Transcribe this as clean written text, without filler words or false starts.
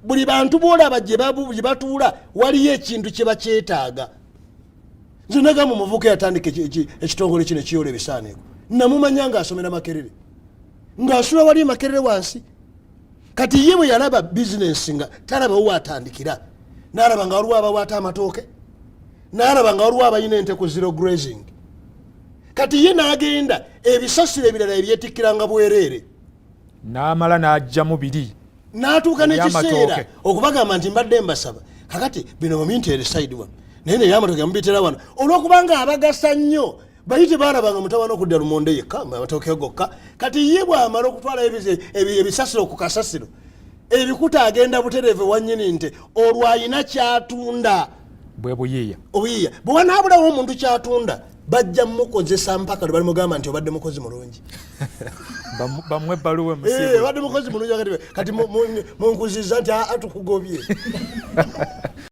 buli bantu bolaba gye batuula waliyo ekintu kye bakyetaaga. Nze nagamba omuvubuka yatandika ekitongole kino ekiyola ebisaaniiko namumanya ng'asomera Makerere ng'asula wali Makerere wansi. Kati ye bwe yalaba bizinensi nga talabawo watandikira, n'alaba nga waliwo abawaata amatooke, n'alaba nga waliwo abalina ente ku zero grazing. Kati ye n'agenda ebisasiro ebirala ebyetikkiranga bwereere n'amala n'ajjamu biri n'atuuka n'ekiseera okubagamba nti mbadde mbasaba kakati bino mumintere side wano naye nebyamatoke mubitera wano olwokubanga abagasa nnyo bayite baalabanga mutawana okudda lumonde yekka amatooke gokka. Kati ye bw'amala okutwala ebisasiro ku kasasiro ebikuta agenda butereeve wannyini nti olwo ayina kyatunda bwe buyiiya bwe wanaabulawo omuntu kyatunda bajja mukozesa mpaka lwe balimugamba nti obadde mukozi mulungi bamwe ebbaluwa obadde mukozi mulungi kati munkuziza nti atukugobye